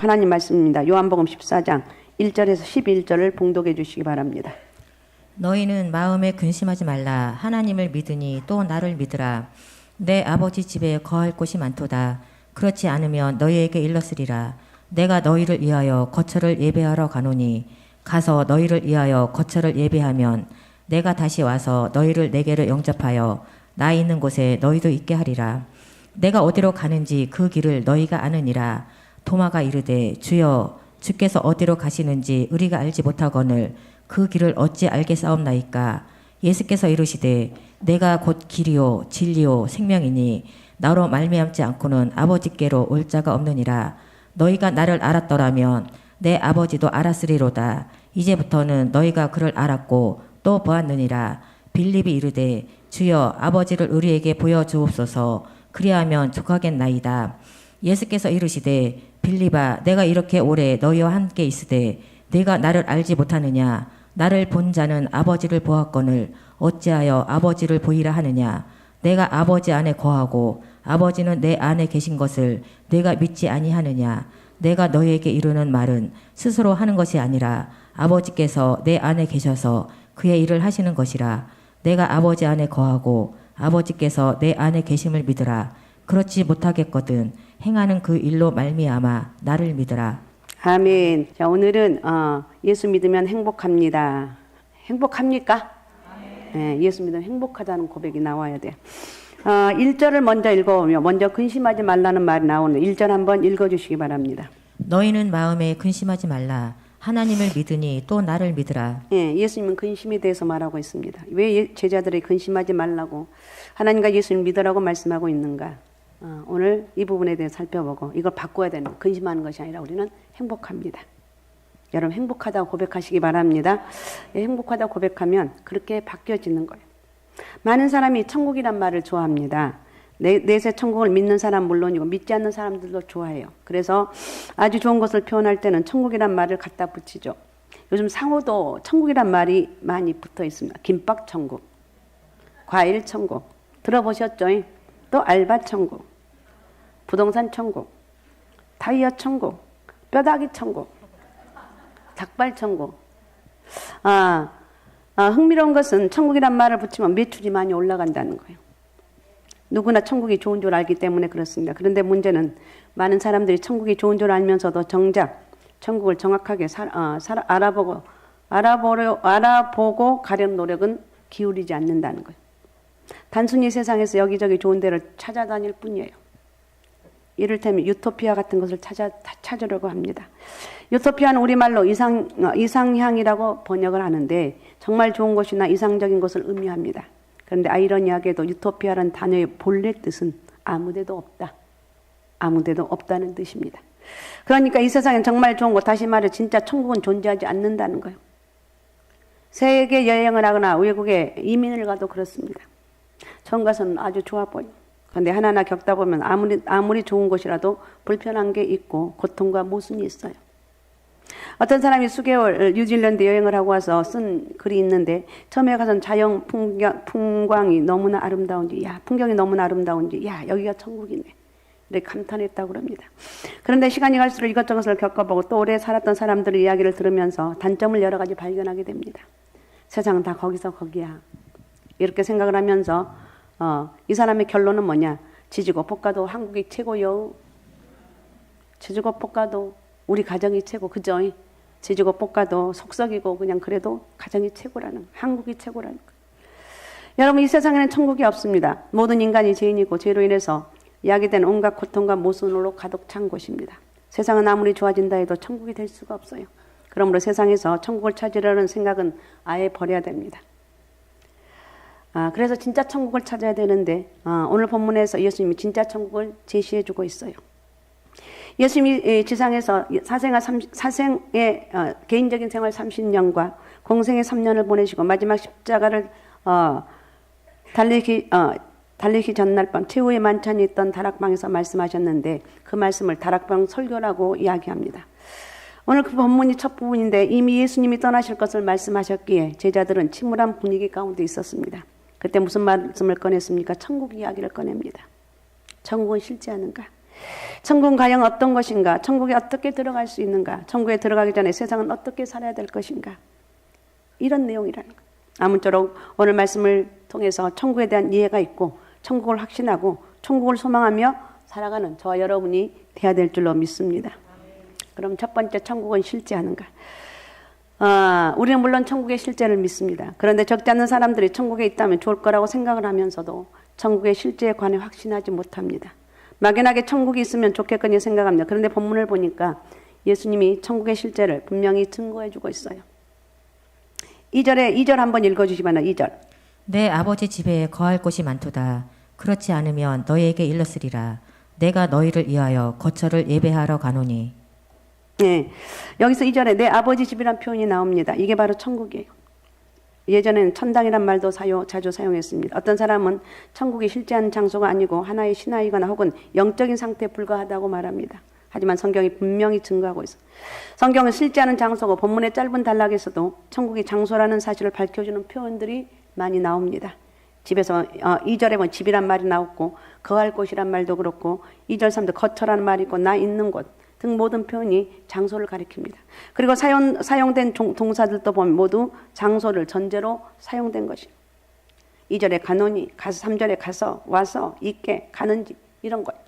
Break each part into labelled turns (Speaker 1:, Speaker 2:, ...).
Speaker 1: 하나님 말씀입니다. 요한복음 14장 1절에서 11절을 봉독해 주시기 바랍니다.
Speaker 2: 너희는 마음에 근심하지 말라. 하나님을 믿으니 또 나를 믿으라. 내 아버지 집에 거할 곳이 많도다. 그렇지 않으면 너희에게 일렀으리라. 내가 너희를 위하여 거처를 예배하러 가노니 가서 너희를 위하여 거처를 예배하면 내가 다시 와서 너희를 내게로 영접하여 나 있는 곳에 너희도 있게 하리라. 내가 어디로 가는지 그 길을 너희가 아느니라. 도마가 이르되 주여 주께서 어디로 가시는지 우리가 알지 못하거늘 그 길을 어찌 알겠사옵나이까. 예수께서 이르시되 내가 곧 길이요 진리요 생명이니 나로 말미암지 않고는 아버지께로 올 자가 없느니라. 너희가 나를 알았더라면 내 아버지도 알았으리로다. 이제부터는 너희가 그를 알았고 또 보았느니라. 빌립이 이르되 주여 아버지를 우리에게 보여주옵소서. 그리하면 족하겠나이다. 예수께서 이르시되 빌립아 내가 이렇게 오래 너희와 함께 있으되 네가 나를 알지 못하느냐. 나를 본 자는 아버지를 보았거늘 어찌하여 아버지를 보이라 하느냐. 내가 아버지 안에 거하고 아버지는 내 안에 계신 것을 내가 믿지 아니하느냐. 내가 너희에게 이르는 말은 스스로 하는 것이 아니라 아버지께서 내 안에 계셔서 그의 일을 하시는 것이라. 내가 아버지 안에 거하고 아버지께서 내 안에 계심을 믿으라. 그렇지 못하겠거든 행하는 그 일로 말미암아 나를 믿으라.
Speaker 1: 아멘. 자, 오늘은 예수 믿으면 행복합니다. 행복합니까? 네, 예수 믿으면 행복하다는 고백이 나와야 돼. 1절을 먼저 읽어보며 먼저 근심하지 말라는 말이 나오는 1절 한번 읽어주시기 바랍니다.
Speaker 2: 너희는 마음에 근심하지 말라. 하나님을 믿으니 또 나를 믿으라.
Speaker 1: 예, 예수님은 근심에 대해서 말하고 있습니다. 왜 제자들이 근심하지 말라고 하나님과 예수님 믿으라고 말씀하고 있는가? 오늘 이 부분에 대해 살펴보고 이걸 바꿔야 되는 근심하는 것이 아니라 우리는 행복합니다. 여러분 행복하다고 고백하시기 바랍니다. 예, 행복하다고 고백하면 그렇게 바뀌어지는 거예요. 많은 사람이 천국이란 말을 좋아합니다. 내세 천국을 믿는 사람 물론이고 믿지 않는 사람들도 좋아해요. 그래서 아주 좋은 것을 표현할 때는 천국이란 말을 갖다 붙이죠. 요즘 상호도 천국이란 말이 많이 붙어 있습니다. 김밥 천국, 과일 천국 들어보셨죠? 또 알바 천국, 부동산 천국, 타이어 천국, 뼈다귀 천국, 닭발 천국. 흥미로운 것은 천국이란 말을 붙이면 매출이 많이 올라간다는 거예요. 누구나 천국이 좋은 줄 알기 때문에 그렇습니다. 그런데 문제는 많은 사람들이 천국이 좋은 줄 알면서도 정작 천국을 정확하게 알아보고 가려는 노력은 기울이지 않는다는 거예요. 단순히 세상에서 여기저기 좋은 데를 찾아다닐 뿐이에요. 이를테면 유토피아 같은 것을 찾으려고 합니다. 유토피아는 우리말로 이상향이라고 번역을 하는데 정말 좋은 곳이나 이상적인 것을 의미합니다. 그런데 아이러니하게도 유토피아라는 단어의 본래 뜻은 아무데도 없다. 아무데도 없다는 뜻입니다. 그러니까 이 세상엔 정말 좋은 곳, 다시 말해 진짜 천국은 존재하지 않는다는 거예요. 세계 여행을 하거나 외국에 이민을 가도 그렇습니다. 처음 가서는 아주 좋아 보여. 그런데 하나하나 겪다 보면 아무리 좋은 곳이라도 불편한 게 있고 고통과 모순이 있어요. 어떤 사람이 수개월 뉴질랜드 여행을 하고 와서 쓴 글이 있는데 처음에 가서는 자연 풍광이 너무나 아름다운지 풍경이 너무나 아름다운지 여기가 천국이네 이렇게 감탄했다고 합니다. 그런데 시간이 갈수록 이것저것을 겪어보고 또 오래 살았던 사람들의 이야기를 들으면서 단점을 여러 가지 발견하게 됩니다. 세상은 다 거기서 거기야 이렇게 생각을 하면서 이 사람의 결론은 뭐냐? 지지고 볶아도 한국이 최고요. 지지고 볶아도 우리 가정이 최고, 그죠? 지지고 볶아도 속썩이고 그냥 그래도 가정이 최고라는, 한국이 최고라는 거. 여러분 이 세상에는 천국이 없습니다. 모든 인간이 죄인이고 죄로 인해서 야기된 온갖 고통과 모순으로 가득 찬 곳입니다. 세상은 아무리 좋아진다 해도 천국이 될 수가 없어요. 그러므로 세상에서 천국을 찾으려는 생각은 아예 버려야 됩니다. 그래서 진짜 천국을 찾아야 되는데 오늘 본문에서 예수님이 진짜 천국을 제시해주고 있어요. 예수님이 지상에서 사생의 개인적인 생활 30년과 공생의 3년을 보내시고 마지막 십자가를 달리기 전날 밤 최후의 만찬이 있던 다락방에서 말씀하셨는데 그 말씀을 다락방 설교라고 이야기합니다. 오늘 그 본문이 첫 부분인데 이미 예수님이 떠나실 것을 말씀하셨기에 제자들은 침울한 분위기 가운데 있었습니다. 그때 무슨 말씀을 꺼냈습니까? 천국 이야기를 꺼냅니다. 천국은 실제 하는가? 천국은 과연 어떤 것인가? 천국에 어떻게 들어갈 수 있는가? 천국에 들어가기 전에 세상은 어떻게 살아야 될 것인가? 이런 내용이라는 거예요. 아무쪼록 오늘 말씀을 통해서 천국에 대한 이해가 있고 천국을 확신하고 천국을 소망하며 살아가는 저와 여러분이 되어야 될 줄로 믿습니다. 그럼 첫 번째, 천국은 실제하는가? 우리는 물론 천국의 실제를 믿습니다. 그런데 적지 않은 사람들이 천국에 있다면 좋을 거라고 생각을 하면서도 천국의 실제에 관해 확신하지 못합니다. 막연하게 천국이 있으면 좋겠거니 생각합니다. 그런데 본문을 보니까 예수님이 천국의 실제를 분명히 증거해 주고 있어요. 2절 한번 읽어주시면 2절.
Speaker 2: 내 아버지 집에 거할 곳이 많도다. 그렇지 않으면 너희에게 일렀으리라. 내가 너희를 위하여 거처를 예배하러 가노니.
Speaker 1: 네, 여기서 2절에 내 아버지 집이란 표현이 나옵니다. 이게 바로 천국이에요. 예전에는 천당이란 말도 자주 사용했습니다. 어떤 사람은 천국이 실제한 장소가 아니고 하나의 신화이거나 혹은 영적인 상태에 불과하다고 말합니다. 하지만 성경이 분명히 증거하고 있어요. 성경은 실제하는 장소고 본문의 짧은 단락에서도 천국이 장소라는 사실을 밝혀주는 표현들이 많이 나옵니다. 집에서 2절에 보면 집이란 말이 나왔고 거할 곳이란 말도 그렇고 2절 3절 거처라는 말이 있고 나 있는 곳 등 모든 표현이 장소를 가리킵니다. 그리고 사용된 동사들도 보면 모두 장소를 전제로 사용된 것이에요. 2절에 가노니, 3절에 가서, 와서, 있게, 가는 집 이런 거예요.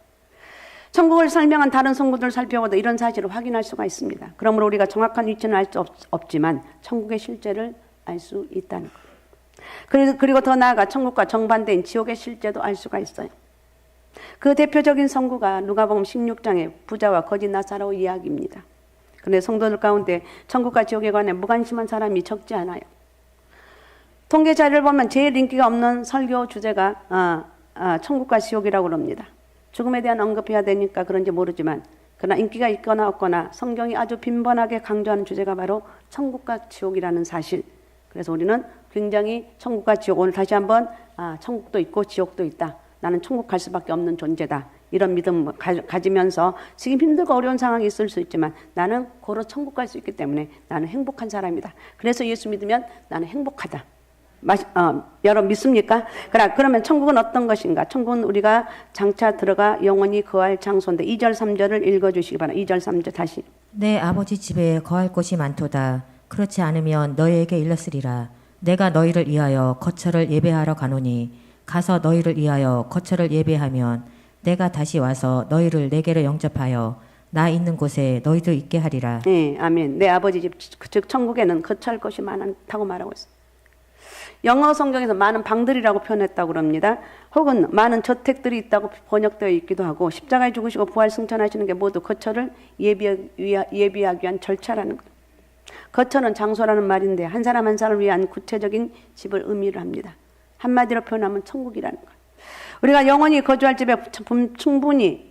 Speaker 1: 천국을 설명한 다른 성구들을 살펴보다 이런 사실을 확인할 수가 있습니다. 그러므로 우리가 정확한 위치는 알 수 없지만 천국의 실제를 알 수 있다는 거예요. 그리고 더 나아가 천국과 정반대인 지옥의 실제도 알 수가 있어요. 그 대표적인 성구가 누가복음 16장의 부자와 거지 나사로 이야기입니다. 그런데 성도들 가운데 천국과 지옥에 관해 무관심한 사람이 적지 않아요. 통계 자료를 보면 제일 인기가 없는 설교 주제가 천국과 지옥이라고 합니다. 죽음에 대한 언급해야 되니까 그런지 모르지만 그러나 인기가 있거나 없거나 성경이 아주 빈번하게 강조하는 주제가 바로 천국과 지옥이라는 사실. 그래서 우리는 굉장히 천국과 지옥, 오늘 다시 한번 천국도 있고 지옥도 있다. 나는 천국 갈 수밖에 없는 존재다. 이런 믿음 가지면서 지금 힘들고 어려운 상황이 있을 수 있지만 나는 고로 천국 갈 수 있기 때문에 나는 행복한 사람이다. 그래서 예수 믿으면 나는 행복하다. 여러분 믿습니까? 그러면 천국은 어떤 것인가? 천국은 우리가 장차 들어가 영원히 거할 장소인데 2절 3절을 읽어주시기 바랍니다. 2절 3절 다시.
Speaker 2: 내 아버지 집에 거할 곳이 많도다. 그렇지 않으면 너희에게 일렀으리라. 내가 너희를 위하여 거처를 예배하러 가노니 가서 너희를 위하여 거처를 예배하면 내가 다시 와서 너희를 내게로 영접하여 나 있는 곳에 너희도 있게 하리라.
Speaker 1: 네, 아멘. 내 아버지 집, 즉 천국에는 거처할 것이 많다고 말하고 있어요. 영어 성경에서 많은 방들이라고 표현했다고 합니다. 혹은 많은 저택들이 있다고 번역되어 있기도 하고 십자가에 죽으시고 부활 승천하시는 게 모두 거처를 예비하기 위한 절차라는 거예요. 거처는 장소라는 말인데 한 사람 한 사람을 위한 구체적인 집을 의미를 합니다. 한마디로 표현하면 천국이라는 거예요. 우리가 영원히 거주할 집에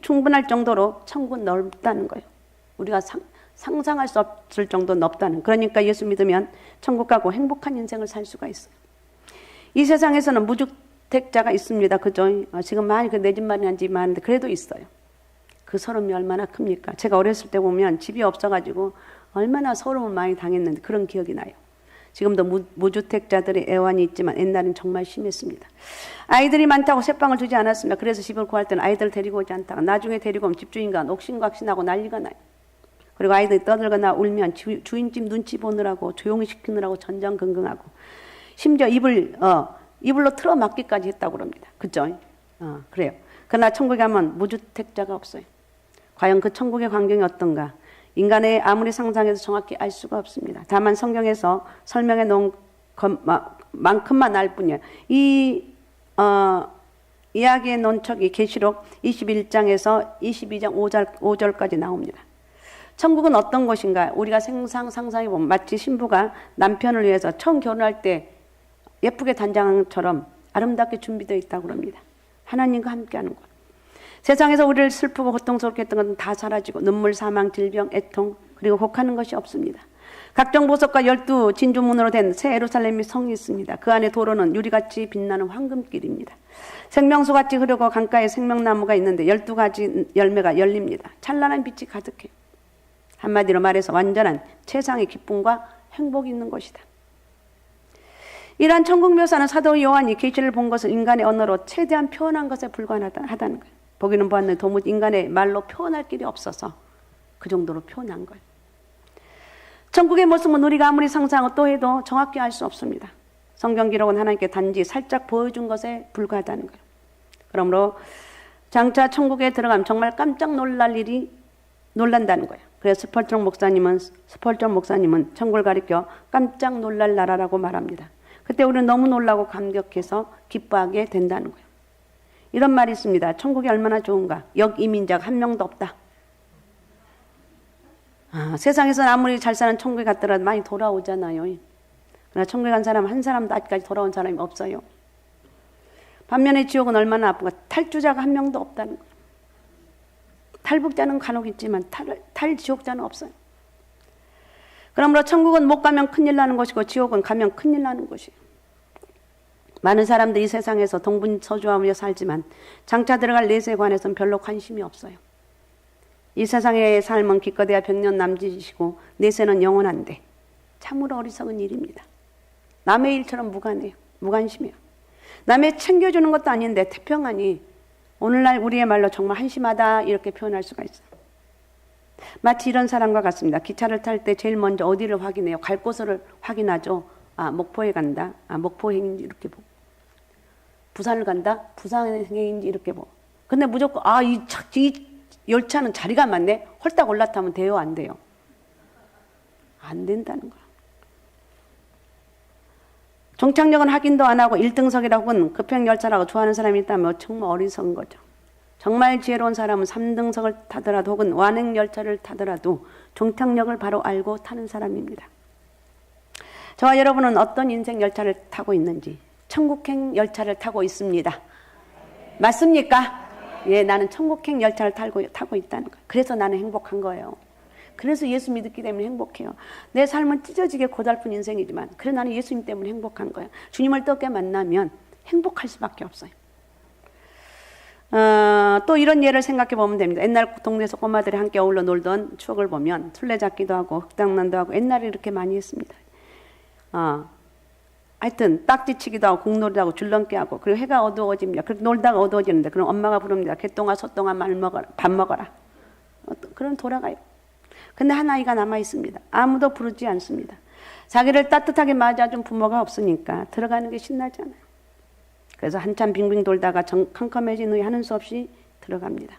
Speaker 1: 충분할 정도로 천국은 넓다는 거예요. 우리가 상상할 수 없을 정도 넓다는. 그러니까 예수 믿으면 천국 가고 행복한 인생을 살 수가 있어요. 이 세상에서는 무주택자가 있습니다. 그죠? 지금 많이 내 집 마련한 집이 많은데 그래도 있어요. 그 서름이 얼마나 큽니까? 제가 어렸을 때 보면 집이 없어가지고 얼마나 서름을 많이 당했는데 그런 기억이 나요. 지금도 무주택자들의 애환이 있지만 옛날엔 정말 심했습니다. 아이들이 많다고 새방을 주지 않았습니다. 그래서 집을 구할 때는 아이들을 데리고 오지 않다가 나중에 데리고 오면 집주인과 옥신각신하고 난리가 나요. 그리고 아이들이 떠들거나 울면 주인집 눈치 보느라고 조용히 시키느라고 전전긍긍하고 심지어 이불로 틀어 막기까지 했다고 합니다. 그죠? 그래요. 그러나 천국에 가면 무주택자가 없어요. 과연 그 천국의 광경이 어떤가? 인간의 아무리 상상해서 정확히 알 수가 없습니다. 다만 성경에서 설명해 놓은 것만큼만 알 뿐이에요. 이 이야기의 논척이 계시록 21장에서 22장 5절까지 나옵니다. 천국은 어떤 곳인가? 우리가 상상해보면 마치 신부가 남편을 위해서 처음 결혼할 때 예쁘게 단장처럼 아름답게 준비되어 있다고 합니다. 하나님과 함께하는 곳. 세상에서 우리를 슬프고 고통스럽게 했던 것은 다 사라지고 눈물, 사망, 질병, 애통 그리고 곡하는 것이 없습니다. 각종 보석과 12 진주문으로 된 새 예루살렘이 성이 있습니다. 그 안에 도로는 유리같이 빛나는 황금길입니다. 생명수같이 흐르고 강가에 생명나무가 있는데 12가지 열매가 열립니다. 찬란한 빛이 가득해요. 한마디로 말해서 완전한 최상의 기쁨과 행복이 있는 것이다. 이러한 천국 묘사는 사도 요한이 계시를 본 것을 인간의 언어로 최대한 표현한 것에 불과하다는 거예요. 보기는 보았는데 도무지 인간의 말로 표현할 길이 없어서 그 정도로 표현한 거예요. 천국의 모습은 우리가 아무리 상상하고 또 해도 정확히 알 수 없습니다. 성경 기록은 하나님께 단지 살짝 보여준 것에 불과하다는 거예요. 그러므로 장차 천국에 들어가면 정말 깜짝 놀란다는 거예요. 그래서 스펄전 목사님은 천국을 가리켜 깜짝 놀랄 나라라고 말합니다. 그때 우리는 너무 놀라고 감격해서 기뻐하게 된다는 거예요. 이런 말이 있습니다. 천국이 얼마나 좋은가. 역이민자가 한 명도 없다. 세상에서는 아무리 잘 사는 천국에 갔더라도 많이 돌아오잖아요. 그러나 천국에 간 사람 한 사람도 아직까지 돌아온 사람이 없어요. 반면에 지옥은 얼마나 아픈가. 탈주자가 한 명도 없다는 거예요. 탈북자는 간혹 있지만 탈지옥자는 없어요. 그러므로 천국은 못 가면 큰일 나는 것이고 지옥은 가면 큰일 나는 것이에요. 많은 사람들이 이 세상에서 동분서주하며 살지만 장차 들어갈 내세에 관해서는 별로 관심이 없어요. 이 세상의 삶은 기껏해야 100년 남짓이시고 내세는 영원한데 참으로 어리석은 일입니다. 남의 일처럼 무관해요. 무관심해요. 남의 챙겨주는 것도 아닌데 태평하니 오늘날 우리의 말로 정말 한심하다 이렇게 표현할 수가 있어요. 마치 이런 사람과 같습니다. 기차를 탈 때 제일 먼저 어디를 확인해요? 갈 곳을 확인하죠. 목포에 간다. 목포행인지 이렇게 보고. 부산을 간다. 부산행인지 이렇게 보고. 근데 무조건 이 열차는 자리가 많네. 홀딱 올라타면 돼요? 안 돼요? 안 된다는 거야. 종착역은 확인도 안 하고 1등석이라고는 급행열차라고 좋아하는 사람이 있다면 정말 어리석은 거죠. 정말 지혜로운 사람은 3등석을 타더라도 혹은 완행열차를 타더라도 종착역을 바로 알고 타는 사람입니다. 저와 여러분은 어떤 인생 열차를 타고 있는지 천국행 열차를 타고 있습니다. 맞습니까? 예, 나는 천국행 열차를 타고 있다는 거예요. 그래서 나는 행복한 거예요. 그래서 예수 믿었기 때문에 행복해요. 내 삶은 찢어지게 고달픈 인생이지만 그래 나는 예수님 때문에 행복한 거예요. 주님을 어떻게 만나면 행복할 수밖에 없어요. 또 이런 예를 생각해 보면 됩니다. 옛날 동네에서 꼬마들이 함께 어울러 놀던 추억을 보면 술래잡기도 하고 흑당난도 하고 옛날에 이렇게 많이 했습니다. 하여튼 딱지치기도 하고 공놀이도 하고 줄넘기 하고 그리고 해가 어두워집니다. 그렇게 놀다가 어두워지는데 그럼 엄마가 부릅니다. 개똥아 소똥아 밥 먹어라. 그럼 돌아가요. 근데 한 아이가 남아 있습니다. 아무도 부르지 않습니다. 자기를 따뜻하게 맞아준 부모가 없으니까 들어가는 게 신나잖아요. 그래서 한참 빙빙 돌다가 캄캄해진 후에 하는 수 없이 들어갑니다.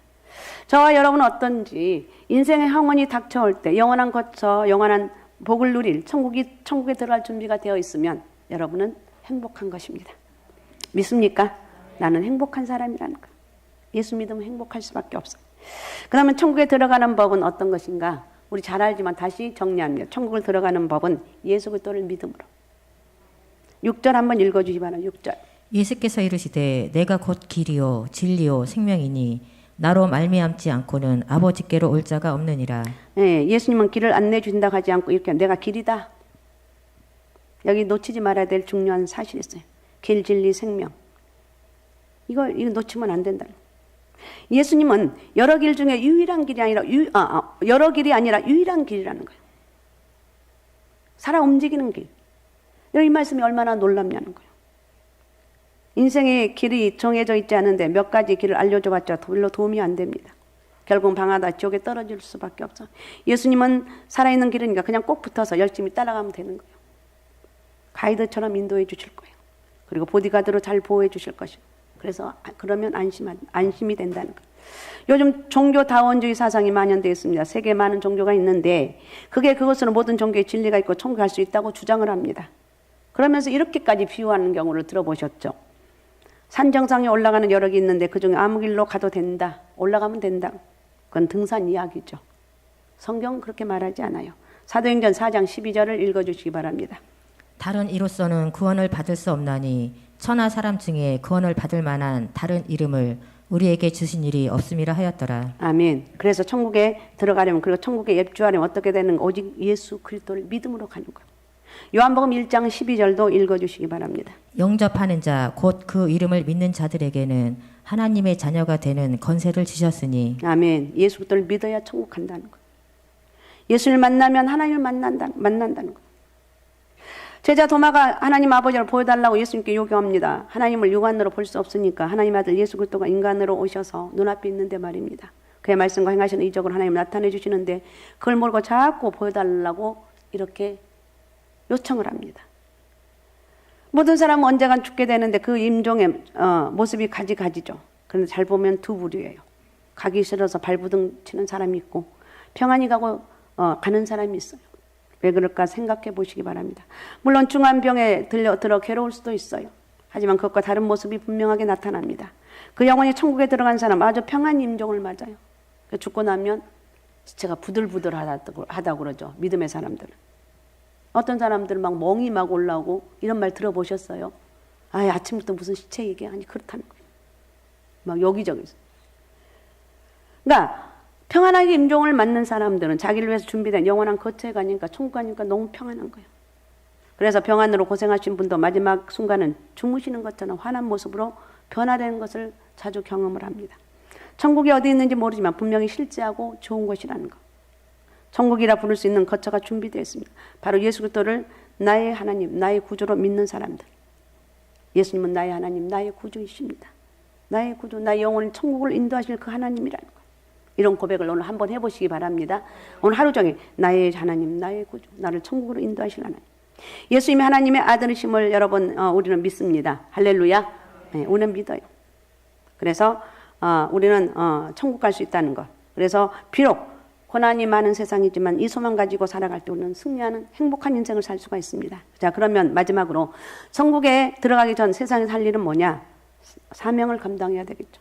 Speaker 1: 저와 여러분은 어떤지 인생의 항원이 닥쳐올 때 영원한 거처 영원한 복을 누릴 천국에 들어갈 준비가 되어 있으면 여러분은 행복한 것입니다. 믿습니까? 나는 행복한 사람이라는 거. 예수 믿으면 행복할 수밖에 없어요. 그러면 천국에 들어가는 법은 어떤 것인가? 우리 잘 알지만 다시 정리합니다. 천국을 들어가는 법은 예수 그리스도를 믿음으로. 6절 한번 읽어주시 바랍니다. 6절.
Speaker 2: 예수께서 이르시되 내가 곧 길이요 진리요 생명이니 나로 말미암지 않고는 아버지께로 올 자가 없느니라.
Speaker 1: 네, 예수님은 길을 안내해 주신다고 하지 않고 이렇게 내가 길이다. 여기 놓치지 말아야 될 중요한 사실이 있어요. 길, 진리, 생명. 이거 놓치면 안 된다. 예수님은 여러 길 중에 유일한 길이 아니라 여러 길이 아니라 유일한 길이라는 거예요. 살아 움직이는 길. 이 말씀이 얼마나 놀랍냐는 거예요. 인생의 길이 정해져 있지 않은데 몇 가지 길을 알려줘봤자 별로 도움이 안 됩니다. 결국 방하다 지옥에 떨어질 수밖에 없어. 예수님은 살아있는 길이니까 그냥 꼭 붙어서 열심히 따라가면 되는 거예요. 가이드처럼 인도해 주실 거예요. 그리고 보디가드로 잘 보호해 주실 것이고. 그래서 그러면 안심이 된다는 거예요. 요즘 종교다원주의 사상이 만연되어 있습니다. 세계에 많은 종교가 있는데 그것으로 모든 종교의 진리가 있고 천국에 갈 수 있다고 주장을 합니다. 그러면서 이렇게까지 비유하는 경우를 들어보셨죠? 산 정상에 올라가는 여러 개 있는데 그중에 아무 길로 가도 된다. 올라가면 된다. 그건 등산 이야기죠. 성경은 그렇게 말하지 않아요. 사도행전 4장 12절을 읽어주시기 바랍니다.
Speaker 2: 다른 이로서는 구원을 받을 수 없나니 천하 사람 중에 구원을 받을 만한 다른 이름을 우리에게 주신 일이 없음이라 하였더라. 아멘.
Speaker 1: 그래서 천국에 들어가려면 그리고 천국에 입주하려면 어떻게 되는가? 오직 예수 그리스도를 믿음으로 가는 거예요. 요한복음 1장 12절도 읽어주시기 바랍니다.
Speaker 2: 영접하는 자 곧 그 이름을 믿는 자들에게는 하나님의 자녀가 되는 권세를 주셨으니.
Speaker 1: 아멘. 예수 그리스도를 믿어야 천국 간다는 거예요. 예수를 만나면 하나님을 만난다는 거예요. 제자 도마가 하나님 아버지를 보여달라고 예수님께 요구합니다. 하나님을 육안으로 볼 수 없으니까 하나님 아들 예수 그리스도가 인간으로 오셔서 눈앞에 있는데 말입니다. 그의 말씀과 행하시는 이적으로 하나님 나타내 주시는데 그걸 모르고 자꾸 보여달라고 이렇게 요청을 합니다. 모든 사람은 언젠간 죽게 되는데 그 임종의 모습이 가지가지죠. 그런데 잘 보면 두 부류예요. 가기 싫어서 발부둥 치는 사람이 있고 평안히 가고 가는 사람이 있어요. 왜 그럴까 생각해 보시기 바랍니다. 물론 중환병에 들어 괴로울 수도 있어요. 하지만 그것과 다른 모습이 분명하게 나타납니다. 그 영혼이 천국에 들어간 사람 아주 평안히 임종을 맞아요. 죽고 나면 지체가 부들부들하다고 그러죠. 믿음의 사람들은. 어떤 사람들은 막 멍이 막 올라오고 이런 말 들어보셨어요? 아침부터 무슨 시체 얘기하니 그렇다는 거예요. 막 여기저기서. 그러니까 평안하게 임종을 맞는 사람들은 자기를 위해서 준비된 영원한 거처에 가니까 천국 가니까 너무 평안한 거예요. 그래서 병안으로 고생하신 분도 마지막 순간은 주무시는 것처럼 환한 모습으로 변화되는 것을 자주 경험을 합니다. 천국이 어디 있는지 모르지만 분명히 실제하고 좋은 곳이라는 것. 천국이라 부를 수 있는 거처가 준비되어 있습니다. 바로 예수 그리스도를 나의 하나님, 나의 구주로 믿는 사람들. 예수님은 나의 하나님, 나의 구주이십니다. 나의 구주, 나의 영혼을 천국을 인도하실 그 하나님이라는 것. 이런 고백을 오늘 한번 해보시기 바랍니다. 오늘 하루 종일 나의 하나님, 나의 구주, 나를 천국으로 인도하실 하나님. 예수님이 하나님의 아들이심을 여러분 우리는 믿습니다. 할렐루야. 네, 우리는 믿어요. 그래서 우리는 천국 갈 수 있다는 것. 그래서 비록 고난이 많은 세상이지만 이 소망 가지고 살아갈 때 우리는 승리하는 행복한 인생을 살 수가 있습니다. 자, 그러면 마지막으로 천국에 들어가기 전 세상에 살 일은 뭐냐? 사명을 감당해야 되겠죠.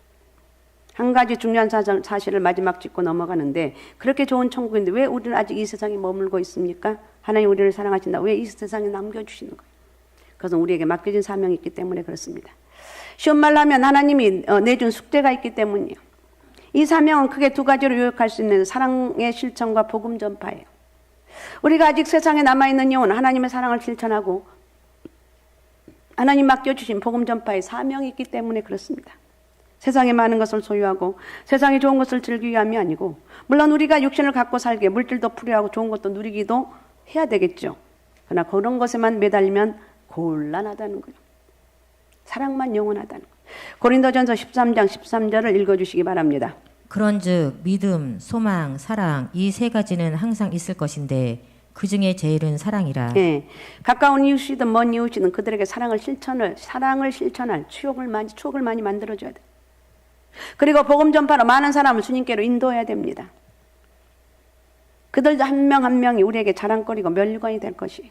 Speaker 1: 한 가지 중요한 사실을 마지막 짚고 넘어가는데 그렇게 좋은 천국인데 왜 우리는 아직 이 세상에 머물고 있습니까? 하나님 우리를 사랑하신다. 왜 이 세상에 남겨주시는 거예요? 그것은 우리에게 맡겨진 사명이 있기 때문에 그렇습니다. 쉬운 말로 하면 하나님이 내준 숙제가 있기 때문이에요. 이 사명은 크게 두 가지로 요약할 수 있는 사랑의 실천과 복음 전파예요. 우리가 아직 세상에 남아있는 영혼 하나님의 사랑을 실천하고 하나님 맡겨주신 복음 전파의 사명이 있기 때문에 그렇습니다. 세상에 많은 것을 소유하고 세상에 좋은 것을 즐기기 위함이 아니고 물론 우리가 육신을 갖고 살기에 물질도 필요하고 좋은 것도 누리기도 해야 되겠죠. 그러나 그런 것에만 매달리면 곤란하다는 거예요. 사랑만 영원하다는 거예요. 고린도전서 13장 13절을 읽어주시기 바랍니다.
Speaker 2: 그런즉 믿음, 소망, 사랑 이 세 가지는 항상 있을 것인데 그 중에 제일은 사랑이라.
Speaker 1: 예, 가까운 이웃이든 먼 이웃이든 그들에게 사랑을 실천할 추억을 많이 만들어줘야 돼. 그리고 복음 전파로 많은 사람을 주님께로 인도해야 됩니다. 그들도 한 명 한 명이 우리에게 자랑거리고 면류관이 될 것이에요.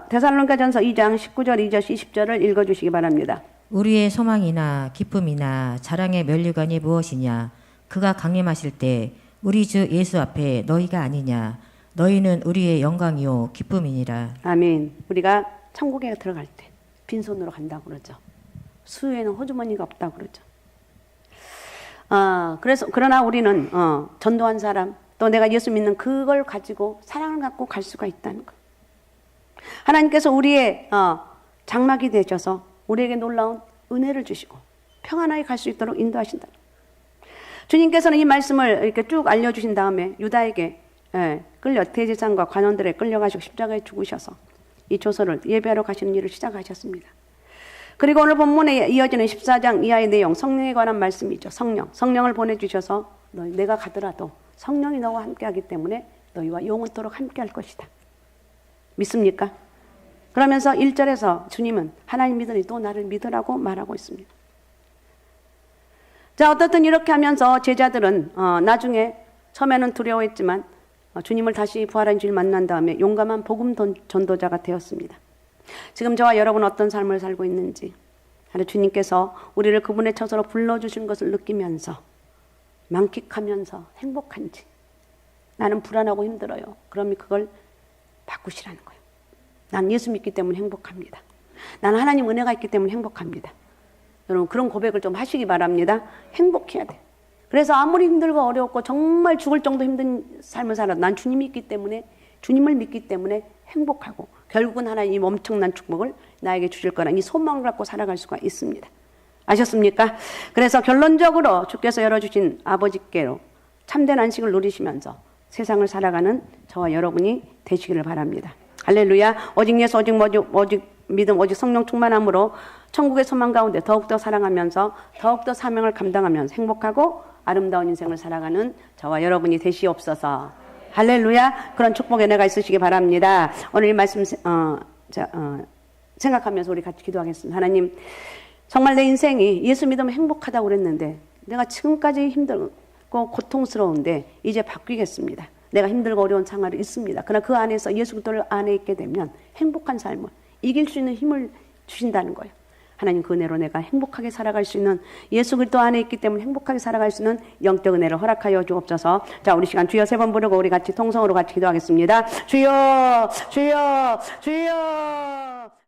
Speaker 1: 데살로니가전서 2장 19절, 20절을 읽어주시기 바랍니다.
Speaker 2: 우리의 소망이나 기쁨이나 자랑의 면류관이 무엇이냐? 그가 강림하실 때 우리 주 예수 앞에 너희가 아니냐? 너희는 우리의 영광이요 기쁨이니라. 아멘.
Speaker 1: 우리가 천국에 들어갈 때 빈손으로 간다고 그러죠. 수요에는 호주머니가 없다고 그러죠. 그러나 우리는 전도한 사람 또 내가 예수 믿는 그걸 가지고 사랑을 갖고 갈 수가 있다는 것. 하나님께서 우리의 장막이 되셔서 우리에게 놀라운 은혜를 주시고 평안하게 갈 수 있도록 인도하신다. 주님께서는 이 말씀을 이렇게 쭉 알려주신 다음에 유다에게 끌려 대제사장과 관원들에 끌려가시고 십자가에 죽으셔서 이 조서를 예배하러 가시는 일을 시작하셨습니다. 그리고 오늘 본문에 이어지는 14장 이하의 내용, 성령에 관한 말씀이죠. 성령을 보내주셔서 내가 가더라도 성령이 너와 함께하기 때문에 너희와 영원토록 함께할 것이다. 믿습니까? 그러면서 1절에서 주님은 하나님 믿으니 또 나를 믿으라고 말하고 있습니다. 자, 어떻든 이렇게 하면서 제자들은 나중에 처음에는 두려워했지만 주님을 다시 부활한 주를 만난 다음에 용감한 복음 전도자가 되었습니다. 지금 저와 여러분 어떤 삶을 살고 있는지 하루 주님께서 우리를 그분의 처소로 불러주신 것을 느끼면서 만끽하면서 행복한지 나는 불안하고 힘들어요. 그러면 그걸 바꾸시라는 거예요. 난 예수 믿기 때문에 행복합니다. 나는 하나님 은혜가 있기 때문에 행복합니다. 여러분 그런 고백을 좀 하시기 바랍니다. 행복해야 돼. 그래서 아무리 힘들고 어렵고 정말 죽을 정도 힘든 삶을 살아도 난 주님이 있기 때문에 주님을 믿기 때문에 행복하고 결국은 하나님 엄청난 축복을 나에게 주실 거라는 이 소망을 갖고 살아갈 수가 있습니다. 아셨습니까? 그래서 결론적으로 주께서 열어주신 아버지께로 참된 안식을 누리시면서 세상을 살아가는 저와 여러분이 되시기를 바랍니다. 할렐루야. 오직 예수, 오직 믿음, 오직 성령 충만함으로 천국의 소망 가운데 더욱더 사랑하면서 더욱더 사명을 감당하면서 행복하고 아름다운 인생을 살아가는 저와 여러분이 되시옵소서. 할렐루야. 그런 축복의 은혜가 있으시기 바랍니다. 오늘 이 말씀 생각하면서 우리 같이 기도하겠습니다. 하나님, 정말 내 인생이 예수 믿으면 행복하다고 그랬는데 내가 지금까지 힘들고 고통스러운데 이제 바뀌겠습니다. 내가 힘들고 어려운 상황이 있습니다. 그러나 그 안에서 예수 그리스도를 안에 있게 되면 행복한 삶을 이길 수 있는 힘을 주신다는 거예요. 하나님, 그 은혜로 내가 행복하게 살아갈 수 있는, 예수 그리스도 안에 있기 때문에 행복하게 살아갈 수 있는 영적 은혜를 허락하여 주옵소서. 자, 우리 시간 주여 3번 부르고 우리 같이 통성으로 같이 기도하겠습니다. 주여, 주여, 주여.